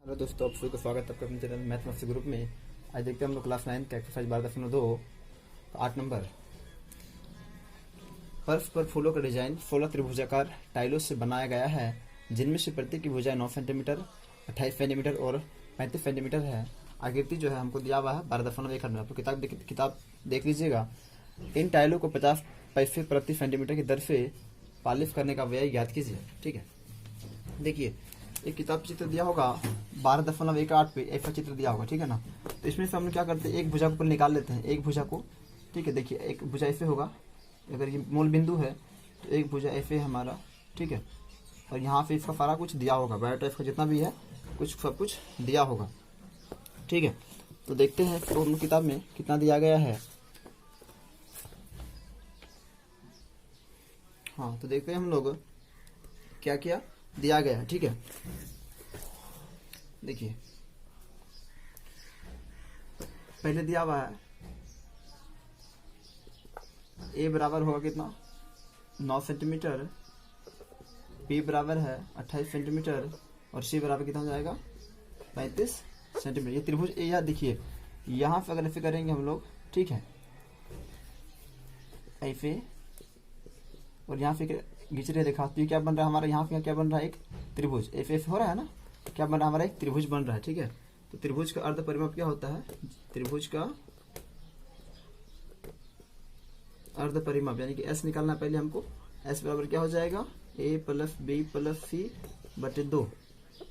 Hello दोस्तों, आप सभी को स्वागत है आपके अपने चैनल मैथ मस्ती ग्रुप में। आज देखते हैं हम लोग क्लास 9 का एक्सरसाइज 12.2 8 नंबर। फर्श पर फूलों का डिजाइन 16 त्रिभुजाकार टाइलों से बनाया गया है, जिनमें से प्रत्येक की भुजाएं 9 सेंटीमीटर, 28 सेंटीमीटर और 35 सेंटीमीटर है। आकृति जो है हमको दिया हुआ है 12.1 में। आपको किताब देख लीजिएगा। इन टाइलों को 50 पैसे प्रति सेंटीमीटर की दर से पॉलिश करने का व्यय ज्ञात कीजिए। ठीक है, देखिए एक किताब चित्र दिया होगा 12.18 पे ऐसा चित्र दिया होगा। ठीक है ना, तो इसमें से हम क्या करते हैं, एक भुजा को निकाल लेते हैं, एक भुजा को। ठीक है, देखिए एक भुजा ऐसे होगा, अगर ये मूल बिंदु है तो एक भुजा ऐसे है हमारा। ठीक है, और यहाँ पे इसका सारा कुछ दिया होगा, बायोटाइप का जितना भी है कुछ सब कुछ दिया होगा। ठीक है, तो देखते हैं तो हम किताब में कितना दिया गया है। हाँ, तो देखते हैं हम लोग क्या क्या दिया गया है। ठीक है, देखिए पहले दिया हुआ है ए बराबर होगा कितना 9 सेंटीमीटर, बी बराबर है 28 सेंटीमीटर और सी बराबर कितना हो जाएगा 35 सेंटीमीटर। ये त्रिभुज ए, या देखिए यहाँ पे अगर ऐसे करेंगे हम लोग, ठीक है ऐसे, और यहाँ पे खींच रहे देखा तो ये क्या बन रहा है हमारा, यहाँ पे क्या बन रहा है एक त्रिभुज ऐसे हो रहा है ना, क्या बन रहा है हमारा एक त्रिभुज बन रहा है। ठीक है, तो त्रिभुज का अर्ध परिमाप क्या होता है, त्रिभुज का अर्ध परिमाप यानी कि एस निकालना पहले हमको। एस बराबर क्या हो जाएगा ए प्लस बी प्लस सी बटे 2।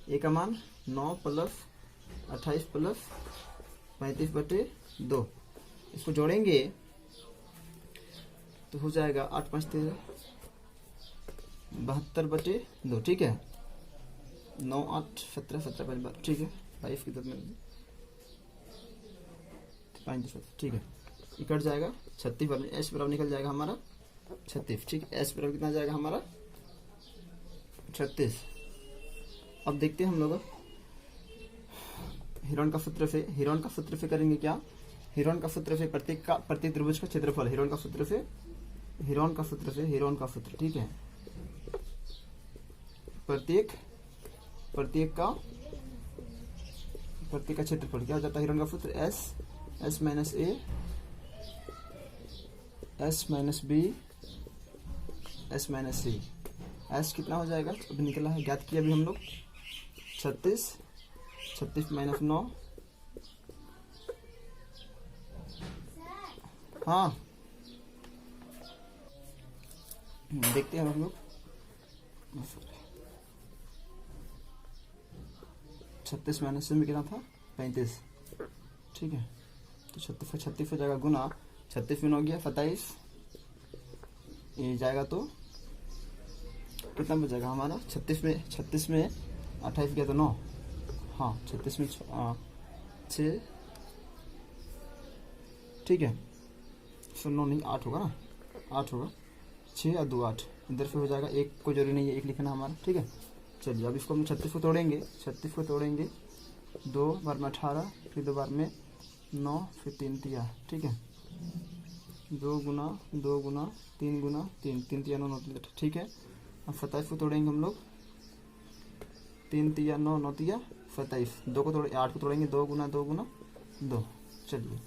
ए का मान 9 प्लस 28 प्लस 35 बटे 2। इसको जोड़ेंगे तो हो जाएगा 8 5 13 72 बटे 2। ठीक है, 9 8 17 17 5 12। ठीक है, 22 की दर में 5। ठीक है, ये कट जाएगा 36 बराबर, एस बराबर निकल जाएगा हमारा 36। ठीक है, एस बराबर कितना जाएगा हमारा 36। अब देखते हैं हम लोग हिरोन का सूत्र से करेंगे क्या। हिरोन का सूत्र से प्रत्येक त्रिभुज का क्षेत्रफल, हिरोन का सूत्र। ठीक है, प्रत्येक का क्षेत्रफल क्या हो जाता है, हिरोन का सूत्र S minus A S minus B S minus C. S कितना हो जाएगा अभी निकला है, ज्ञात किया अभी हम लोग 36 माइनस 9। हाँ देखते हैं हम लोग, 36 माइनस में कितना था 35। ठीक है, तो 36 हो जाएगा गुना 36 में 9 गया 27, ये जाएगा तो कितना बचेगा हमारा 36 में 28 गया तो 9। हाँ 36 में 6। ठीक है, सो 9 नहीं 8 होगा ना, 8 होगा, 6 और 2 8। इधर से हो जाएगा, एक को जरूरी नहीं है एक लिखना हमारा। ठीक है, चलिए अब इसको हम 36 को तोड़ेंगे 2 बार में 18, फिर 2 बार में 9, फिर 3 तिया। ठीक है, 2 गुना 3 गुना 3 तिया 9 9 तिया। ठीक है, अब 27 को तोड़ेंगे हम लोग, 3 तिया 9 9 तिया 27। 2 को तोड़े 8 को तोड़ेंगे 2 गुना 2। चलिए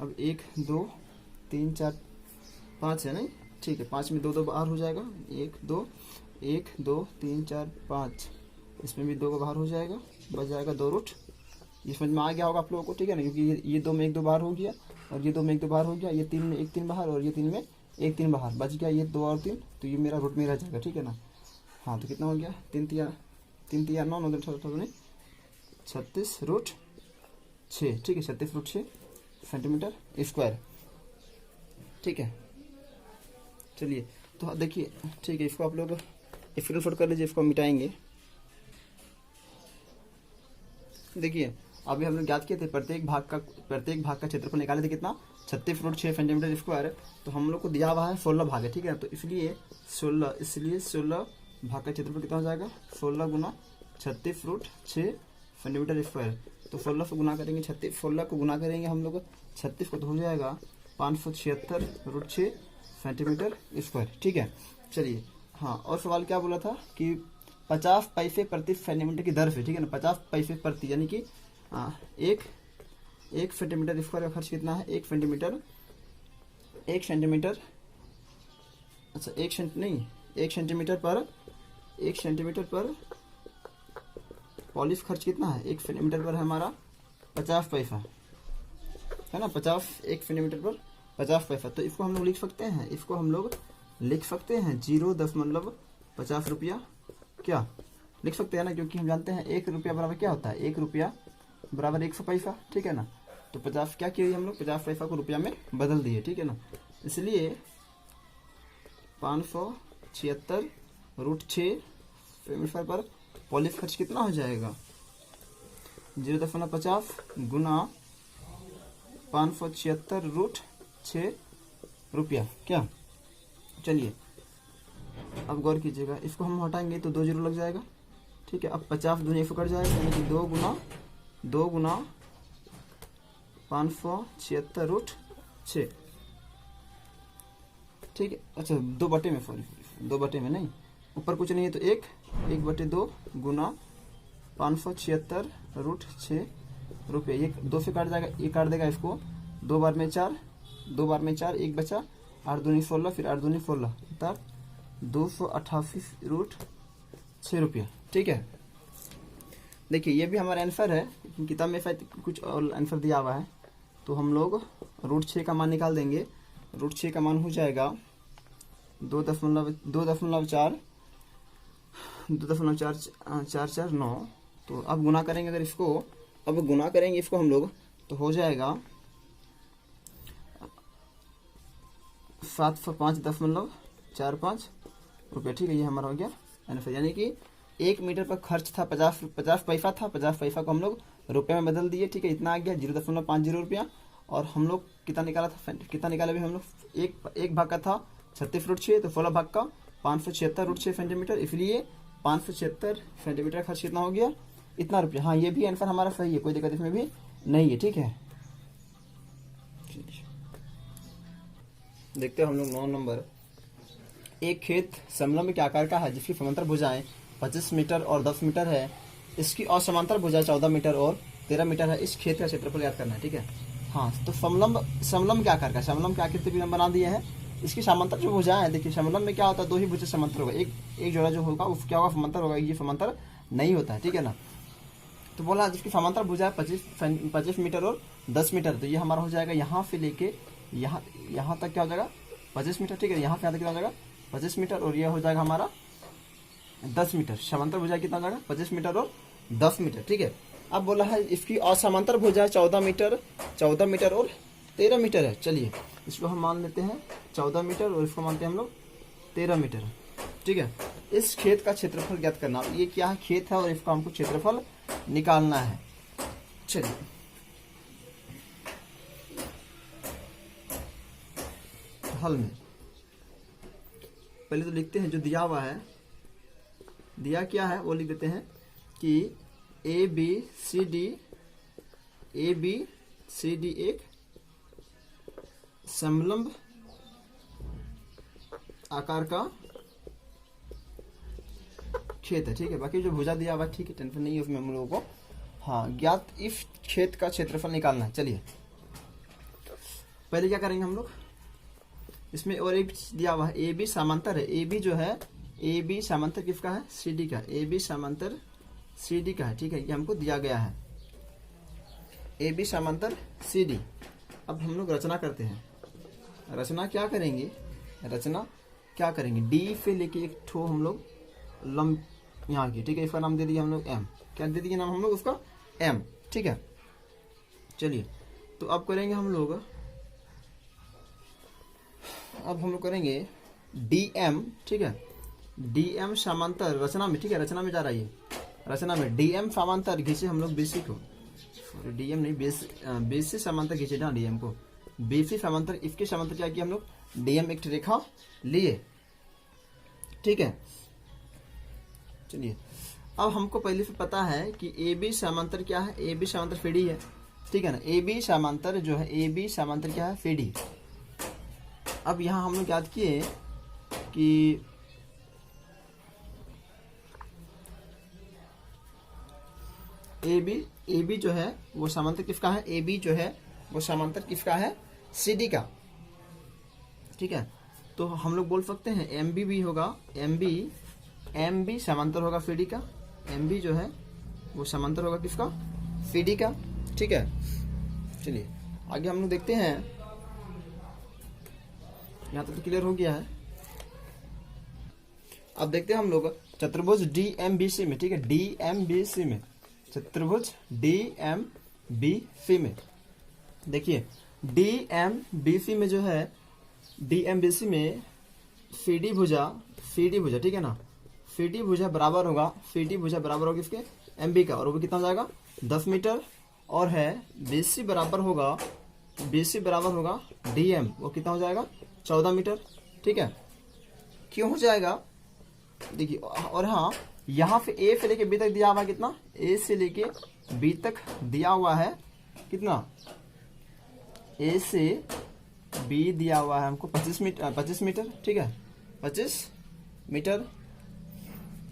अब 1 2 3 4 5 है नहीं। ठीक है, 5 में 2 2 बाहर हो जाएगा, 1 2 3 4 5। इसमें भी 2 को बाहर हो जाएगा, बच जाएगा 2 रूट। ये समझ में आ गया होगा आप लोगों को। ठीक है ना, क्योंकि ये 2 में 1 2 बाहर हो गया और ये 2 में 1 2 बाहर हो गया, ये 3 में 1 3 बाहर और ये 3 में 1 3 बाहर, बच गया ये 2 और 3, तो ये मेरा रूट में रह जाएगा। ठीक है ना, हाँ तो कितना हो गया 3 तिया 9 9 36 रूट 6। ठीक है, 36 रूट 6 सेंटीमीटर स्क्वायर। ठीक है, चलिए तो देखिए, ठीक है इसको आप लोग स्क्रीनशॉट कर लीजिए, इसको मिटाएंगे। देखिए अभी हम लोग याद किए थे प्रत्येक भाग का क्षेत्रफल निकाले थे कितना 36 रूट 6 सेंटीमीटर स्क्वायर। तो हम लोग को दिया हुआ है 16 भाग है। ठीक है, तो इसलिए 16 भाग का क्षेत्रफल कितना हो जाएगा 16 गुना 36 रूट 6 सेंटीमीटर स्क्वायर। तो 16 से गुना करेंगे 16 को गुना करेंगे हम लोग 36 को, तो हो जाएगा 576 रूट 6 सेंटीमीटर स्क्वायर। ठीक है, चलिए हाँ, और सवाल क्या बोला था कि 50 पैसे प्रति सेंटीमीटर की दर से, ठीक है ना, 50 पैसे प्रति, यानी कि एक सेंटीमीटर स्क्वायर का खर्च कितना है, एक सेंटीमीटर, अच्छा एक सेंटीमीटर पर पॉलिश खर्च कितना है, एक सेंटीमीटर पर है हमारा 50 पैसा, है ना, 1 सेंटीमीटर पर 50 पैसा। तो इसको हम लोग लिख सकते हैं, 0.50 रुपया क्या लिख सकते हैं ना, क्योंकि हम जानते हैं 1 रुपया बराबर क्या होता है, 1 रुपया बराबर 100 पैसा, ठीक है ना। तो 50 क्या किए हम लोग, 50 पैसा को रुपया में बदल दिए, ठीक है ना। इसलिए 576√6 सेंटीमीटर पर पॉलिश खर्च कितना हो जाएगा, 0.50 गुना 576√6 रुपया क्या। चलिए अब गौर कीजिएगा, इसको हम हटाएंगे तो 2 जीरो लग जाएगा, ठीक है। अब 50 दूनी से कट जाएगा, यानी कि 2 गुना 576√6, ठीक है। अच्छा 2 बटे में, सॉरी 2 बटे में नहीं, ऊपर कुछ नहीं है तो 1/2 गुना 576√6 रुपये। ये 2 से काट जाएगा, ये काट देगा इसको, 2 बार में 4, 1 बचा, 8 दूनी 16, फिर 8 दूनी 16, अर्थात 288√6 रुपया, ठीक है। देखिए ये भी हमारा आंसर है, किताब में शायद कुछ और आंसर दिया हुआ है, तो हम लोग √6 का मान निकाल देंगे। √6 का मान हो जाएगा 2.449। तो अब गुना करेंगे अगर इसको, हम लोग, तो हो जाएगा 705.45 रुपये, ठीक है। ये हमारा हो गया आंसर, यानी कि 1 मीटर पर खर्च था 50 पैसा था, 50 पैसा को हम लोग रुपये में बदल दिए, ठीक है। इतना आ गया 0.50 रुपया। और हम लोग कितना निकाला भी हम लोग, एक भाग का था 36√6, तो 16 भाग का 576√6 सेंटीमीटर, इसलिए 576 सेंटीमीटर खर्च कितना हो गया, इतना रुपया। हाँ ये भी आंसर हमारा सही है, कोई दिक्कत इसमें भी नहीं है, ठीक है। देखते हैं हम लोग 9 नंबर। एक खेत समलंब के आकार का है जिसकी समांतर भुजाएं 25 मीटर और 10 मीटर है, इसकी असमांतर भुजाएं 14 मीटर और 13 मीटर है। इस खेत का क्षेत्रफल याद करना है, ठीक है। हाँ तो समलंब के आकार का, समलंब के आकृति भी हम बना दिए हैं। इसकी समांतर जो भुजाएं है, देखिए समलंब में क्या होता है, 2 ही भुजा समांतर होगा, एक जोड़ा जो होगा वो क्या होगा, समांतर होगा, ये समांतर नहीं होता है, ठीक है ना। तो बोला जिसकी समांतर भुजा है 25 मीटर और 10 मीटर, तो ये हमारा हो जाएगा यहाँ से लेके यहाँ तक क्या हो जाएगा 25 मीटर, ठीक है। यहाँ से यहाँ तक कितना हो जाएगा 25 मीटर, और यह हो जाएगा हमारा 10 मीटर। समांतर भुजा कितना हो जाएगा 25 मीटर और 10 मीटर, ठीक है। अब बोला है इसकी असमांतर भुजा 14 मीटर और 13 मीटर है। चलिए इसको हम मान लेते हैं 14 मीटर और इसको मानते हैं हम लोग 13 मीटर, ठीक है। इस खेत का क्षेत्रफल ज्ञात करना, ये क्या है, खेत है और इसका हमको क्षेत्रफल निकालना है। चलिए हल में पहले तो लिखते हैं जो दिया हुआ है, दिया क्या है वो लिख देते हैं कि ए बी सी डी एक समलंब आकार का खेत है, ठीक है। बाकी जो भुजा दिया हुआ ठीक है, टेंशन नहीं है उसमें हम लोगों को। हाँ ज्ञात इस खेत का क्षेत्रफल निकालना है। चलिए पहले क्या करेंगे हम लोग, इसमें और एक दिया हुआ है, ए बी समांतर है। ए बी जो है, ए बी समांतर किसका है, सी डी का। ए बी समांतर सी डी का है, ठीक है, ये हमको दिया गया है, ए बी समांतर सी डी। अब हम लोग रचना करते हैं। रचना क्या करेंगे, डी से लेके एक ठो हम लोग लंब यहाँ की, ठीक है, इसका नाम दे दिया हम लोग एम। क्या दे दिए नाम हम लोग उसका, एम, ठीक है। चलिए तो अब करेंगे हम लोग, करेंगे डी एम, ठीक है। डी एम समांतर रचना में, ठीक है, रचना में जा रहा है, रचना में डी एम समांतर खींचे हम लोग बीसी को, डी एम नहीं बीसी समांतर खींचे ना, डी एम को बीसी समांतर, इसके समांतर क्या किया हम लोग, डी एम एक रेखा लिए, ठीक है। चलिए अब हमको पहले से पता है कि ए बी समांतर क्या है, ए बी समांतर फेडी है, ठीक है ना। ए बी समांतर जो है, ए बी समांतर क्या है, फेडी। अब यहाँ हम लोग याद किए कि ए बी जो है वो समांतर किसका है, ए बी जो है वो समांतर किसका है, सी डी का। ठीक है, तो हम लोग बोल सकते हैं एम बी भी होगा, एम बी समांतर होगा सी डी का, एम बी जो है वो समांतर होगा किसका, सी डी का। ठीक है, चलिए आगे हम लोग देखते हैं। यहाँ तक तो क्लियर हो गया है। अब देखते हैं हम लोग चतुर्भुज डी एम बी सी में। ठीक है, डी एम बी सी में, चतुर्भुज डी एम बी सी में देखिए, डी एम बी सी में जो है, डी एम बी सी में सी डी भुजा, ठीक है ना, सी डी भुजा बराबर होगा, किसके, एम बी का, और वो कितना हो जाएगा 10 मीटर। और है बी सी बराबर होगा डी एम, वो कितना हो जाएगा 14 मीटर। ठीक है, क्यों हो जाएगा देखिए। और हाँ, यहाँ पे ए से लेके बी तक दिया हुआ है कितना, ए से लेके बी तक दिया हुआ है कितना, ए से बी दिया हुआ है हमको 25 मीटर। ठीक है, 25 मीटर।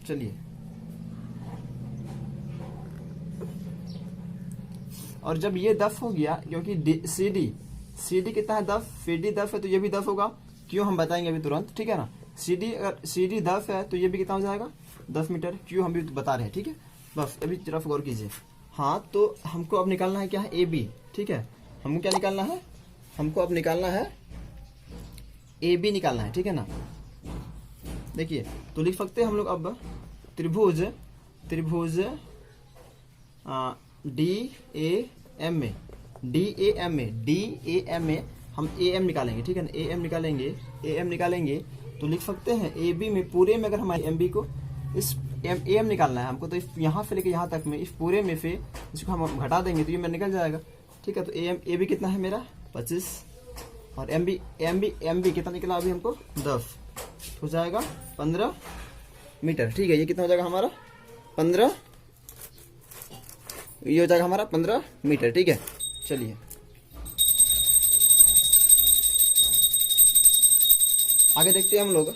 चलिए, और जब ये 10 हो गया, क्योंकि सी डी कितना है 10, सी डी 10 है तो ये भी 10 होगा। क्यों हम बताएंगे अभी तुरंत। ठीक है ना, सी डी 10 है तो ये भी कितना हो जाएगा 10 मीटर। क्यों हम भी बता रहे हैं। ठीक है, बस अभी तरफ गौर कीजिए। हाँ, तो हमको अब निकालना है क्या है, ए बी। ठीक है, हमको क्या निकालना है, हमको अब निकालना है ए बी निकालना है। ठीक है ना, देखिए तो लिख सकते हैं हम लोग अब त्रिभुज डी ए एम में, हम ए एम निकालेंगे। ठीक है ना, ए एम निकालेंगे तो लिख सकते हैं ए बी में, पूरे में अगर हमारे एम बी को इस ए एम निकालना है हमको, तो यहाँ से लेके यहाँ तक में, इस पूरे में से इसको हम घटा देंगे तो ये मेरा निकल जाएगा। ठीक है, तो ए बी कितना है मेरा 25, और एम बी कितना निकला अभी हमको 10, हो जाएगा 15 मीटर। ठीक है, ये कितना हो जाएगा हमारा 15, ये हो जाएगा हमारा 15 मीटर। ठीक है, चलिए आगे देखते हैं हम लोग।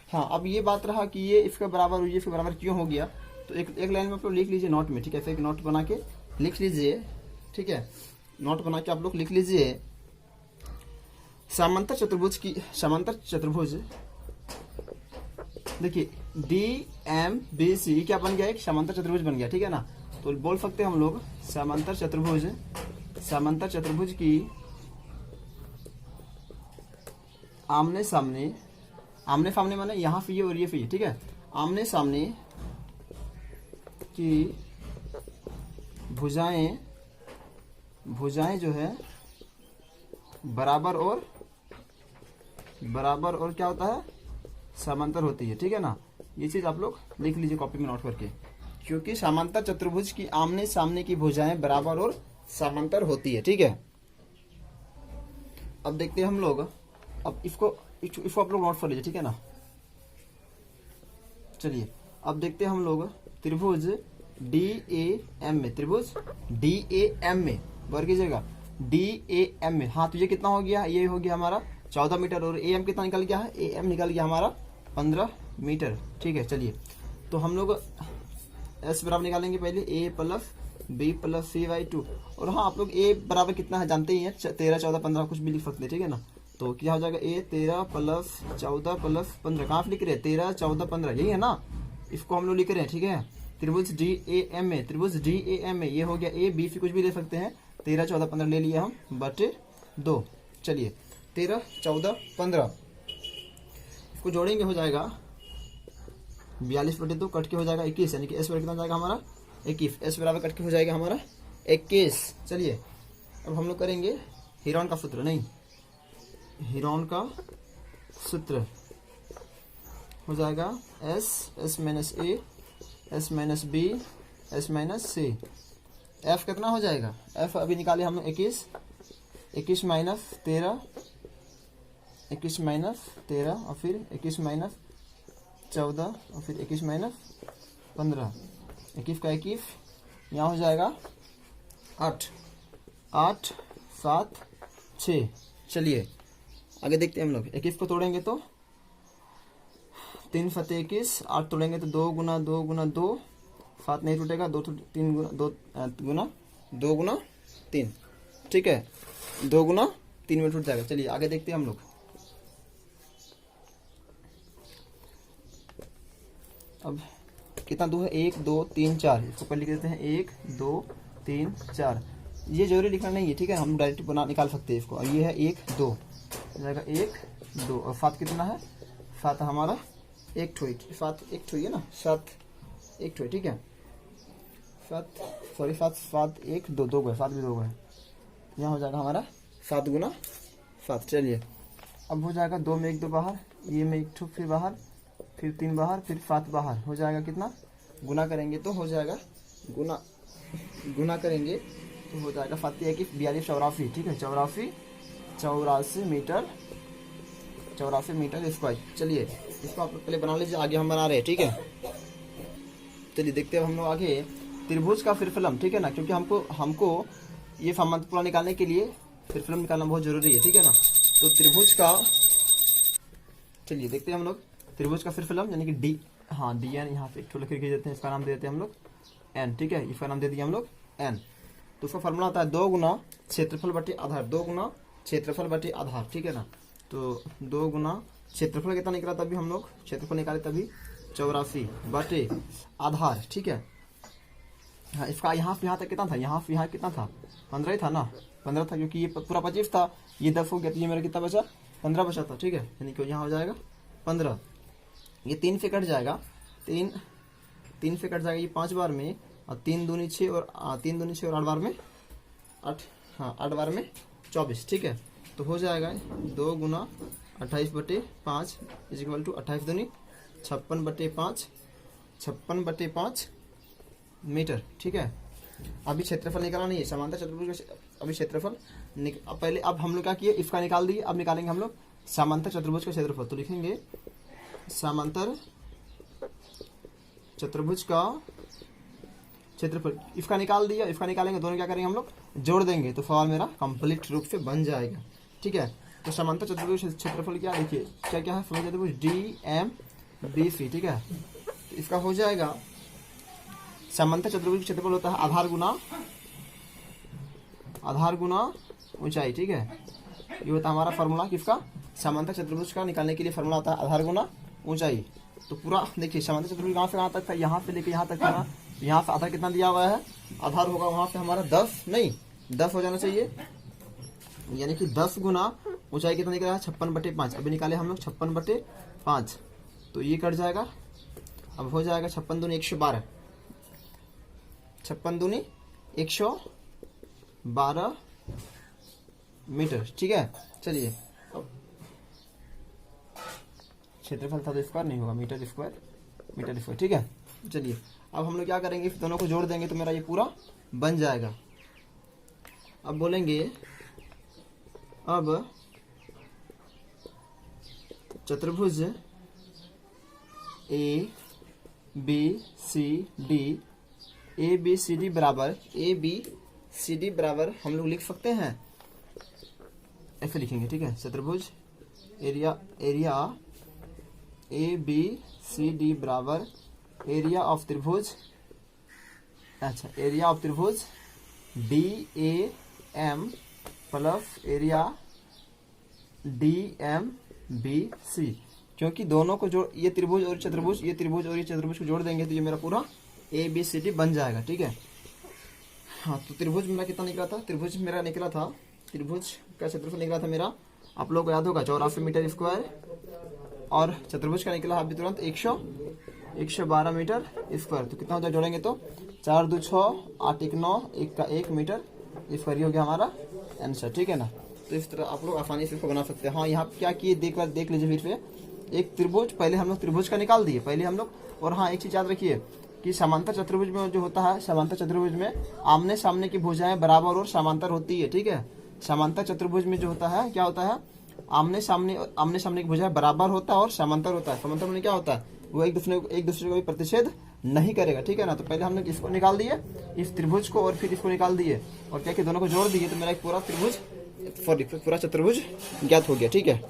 हाँ, अब ये बात रहा कि ये इसका बराबर और ये इसके बराबर क्यों हो गया, तो एक लाइन में आप लोग लिख लीजिए नोट में। ठीक है, ऐसे एक नोट बना के लिख लीजिए। ठीक है, नोट बना के आप लोग लिख लीजिए, समांतर चतुर्भुज देखिए डी एम बी सी क्या बन गया, एक समांतर चतुर्भुज बन गया। ठीक है ना, तो बोल सकते हैं हम लोग समांतर चतुर्भुज की आमने सामने माने यहाँ पे ये और ये पे। ठीक है, आमने सामने की भुजाएं जो है बराबर और क्या होता है, समांतर होती है। ठीक है ना, ये चीज आप लोग लिख लीजिए कॉपी में नोट करके, क्योंकि समांतर चतुर्भुज की आमने सामने की भुजाएं बराबर और समांतर होती है। ठीक है, अब देखते हैं हम लोग, अब इसको आप लोग नोट कर लीजिए। ठीक है ना, चलिए अब देखते हैं हम लोग त्रिभुज डी ए एम में, गौर कीजिएगा डी ए एम में। हाँ, तो ये कितना हो गया, ये हो गया हमारा 14 मीटर, और ए एम कितना निकल गया है, ए एम निकल गया हमारा 15 मीटर। ठीक है, चलिए तो हम लोग एस बराबर निकालेंगे पहले, A plus B plus C by 2। और हाँ, आप लोग ए बराबर कितना है जानते ही हैं, 13 14 15 कुछ भी लिख सकते हैं। ठीक है ना, तो क्या हो जाएगा, ए 13 प्लस 14 प्लस 15, कहाँ लिख रहे हैं 13 14 15, यही है ना, इसको हम लोग लिख रहे हैं। ठीक है, त्रिभुज डी ए एम में, ये हो गया ए बी सी कुछ भी ले सकते हैं, 13 14 15 ले लिया हम बटे 2। चलिए 13 14 15 इसको जोड़ेंगे, हो जाएगा 42 बटे 2, कट के हो जाएगा 21, यानी कि एस बराबर कितना हो जाएगा हमारा 21, एस बराबर कट के हो जाएगा हमारा 21। चलिए अब हम लोग करेंगे हीरोन का सूत्र हो जाएगा S minus A, S minus B, S minus C. F कितना हो जाएगा, एफ अभी निकाले हम 21 माइनस 13, 21 माइनस 13, और फिर 21 माइनस 14, और फिर 21 माइनस 15, 21 का 21 यहाँ हो जाएगा 8 7 6। चलिए आगे देखते हैं हम लोग, 21 को तोड़ेंगे तो 3 फते 21, 8 तोड़ेंगे तो 2 गुना 2 गुना 2, 7 नहीं टूटेगा, 2 गुना 3, ठीक है, 2 गुना 3 में टूट जाएगा। चलिए आगे देखते हैं हम लोग। अब कितना 2 है, 1 2 3 4, इसको पहले लिख देते हैं 1 2 3 4। ये जरूरी लिखना नहीं है, ठीक है, हम डायरेक्ट बना निकाल सकते हैं इसको। और ये है 1 2 हो जाएगा 1 2, और 7 कितना है, 7 हमारा 1 ठो, 7 1 ठो है ना, 7 1 ठो, ठीक है, 7 1 2 2 गए, 7 भी 2 गए, यहाँ हो जाएगा हमारा 7 गुना 7। चलिए अब हो जाएगा 2 में 1 2 बाहर, ये में 1 ठो फिर बाहर, फिर 3 बाहर, फिर 7 बाहर, हो जाएगा कितना, गुना करेंगे तो हो जाएगा, गुना करेंगे तो हो जाएगा 7 की 42 84, ठीक है, 84 मीटर स्क्वायर। चलिए इसको आप पहले बना लीजिए, आगे हम बना रहे हैं, ठीक है। चलिए देखते हैं हम लोग आगे त्रिभुज का फिरफलम, ठीक है ना, क्योंकि हमको ये समांतर पूरा निकालने के लिए फिरफलम निकालना बहुत जरूरी है, ठीक है ना। तो त्रिभुज का, चलिए देखते हैं हम लोग त्रिभुज का फिरफलम, यानी कि डी, हाँ डी एन, यहाँ पे एक लिख देते हैं, इसका नाम दे देते हैं हम लोग एन, ठीक है, इसका नाम दे दिया हम लोग एन। तो उसका फॉर्मूला होता है 2 गुना क्षेत्रफल बटे आधार, 2 गुना क्षेत्रफल बटे आधार, ठीक है ना। तो 2 गुना क्षेत्रफल कितना निकला तभी हम लोग क्षेत्रफल निकाले तभी 84 बटे आधार, ठीक है। हाँ इसका यहाँ तक कितना था, यहाँ कितना था, 15 ही था ना, 15 था, क्योंकि ये पूरा 25 था, ये 10 हो गया, तो ये मेरा कितना बचा, 15 बचा था, ठीक है, यानी कि यहाँ हो जाएगा 15। ये 3 से कट जाएगा, 3 से कट जाएगा ये 5 बार में, और 3 दूनी 6 और 8 बार में 8, हाँ 8 बार में 24, ठीक है। तो हो जाएगा 2 गुना 28 बटे 5 इज इक्वल टू 28 दूनी 56 बटे 5 मीटर, ठीक है। अभी क्षेत्रफल निकालना नहीं है, समांतर चतुर्भुज का अभी क्षेत्रफल पहले, अब हम लोग क्या किए, इसका निकाल दिए, अब निकालेंगे हम लोग समांतर चतुर्भुज का क्षेत्रफल। तो लिखेंगे समांतर चतुर्भुज का क्षेत्रफल, इसका निकाल दिया, इसका निकालेंगे, दोनों क्या करेंगे हम लोग जोड़ देंगे, तो सवाल मेरा कंप्लीट रूप से बन जाएगा, ठीक है। तो समांतर चतुर्भुज क्षेत्रफल क्या, देखिए क्या है, समांतर चतुर्भुज DMBC, ठीक है। तो इसका हो जाएगा, समांतर चतुर्भुज क्षेत्रफल होता है आधार गुना ऊंचाई, ठीक है। ये होता है हमारा फॉर्मूला किसका, समांतर चतुर्भुज का निकालने के लिए फॉर्मूला होता है आधार गुना ऊंचाई। तो पूरा देखिए समांतर चतुर्भुज कहाँ से कहाँ तक था, यहाँ से लेके यहाँ तक था, यहाँ से आधार कितना दिया हुआ है, आधार होगा वहां पे हमारा 10 हो जाना चाहिए, यानी कि 10 गुना ऊंचाई कितना निकला है, 56 बटे 5। अभी निकाले हम लोग 56 बटे 5, तो ये कट जाएगा, अब हो जाएगा 56 दूनी 112, 56 दूनी 112 मीटर, ठीक है। चलिए क्षेत्रफल था तो स्क्वायर नहीं होगा, मीटर स्क्वायर, ठीक है। चलिए अब हम लोग क्या करेंगे, दोनों को जोड़ देंगे तो मेरा ये पूरा बन जाएगा। अब बोलेंगे, अब चतुर्भुज ABCD बराबर हम लोग लिख सकते हैं, ऐसे लिखेंगे, ठीक है। चतुर्भुज एरिया ABCD बराबर एरिया ऑफ त्रिभुज, अच्छा एरिया ऑफ त्रिभुज DAM प्लस एरिया DMBC, क्योंकि दोनों को जोड़, ये त्रिभुज और चतुर्भुज, ये त्रिभुज और ये चतुर्भुज को जोड़ देंगे तो ये मेरा पूरा ABCD बन जाएगा, ठीक है। हाँ तो त्रिभुज मेरा कितना निकला था, त्रिभुज का क्षेत्रफल निकला था मेरा, आप लोग को याद होगा 84 मीटर स्क्वायर, और चतुर्भुज का निकला अभी तुरंत 112 मीटर स्क्वायर। तो कितना होता है, जोड़ेंगे तो 4 2 6 8 1 9 1 का 1 मीटर स्क्वायर, हो गया हमारा आंसर, ठीक है ना। तो इस तरह आप लोग आसानी से इसको बना सकते हैं। हाँ यहाँ क्या किए, देख लीजिए फिर से, एक त्रिभुज, पहले हम लोग त्रिभुज का निकाल दिए पहले हम लोग, और हाँ एक चीज याद रखिए कि समांतर चतुर्भुज में जो होता है, समांतर चतुर्भुज में आमने सामने की भुजाएं बराबर और समांतर होती है, ठीक है। समांतर चतुर्भुज में जो होता है, क्या होता है, आमने सामने की भुजाएं बराबर होता है और समांतर होता है। समांतर में क्या होता है, वो एक दूसरे को भी प्रतिच्छेद नहीं करेगा, ठीक है ना। तो पहले हमने इसको निकाल दिए, इस त्रिभुज को, और फिर इसको निकाल दिए, और क्या कि दोनों को जोड़ दिए, तो मेरा एक पूरा त्रिभुज, पूरा चतुर्भुज ज्ञात हो गया, ठीक है।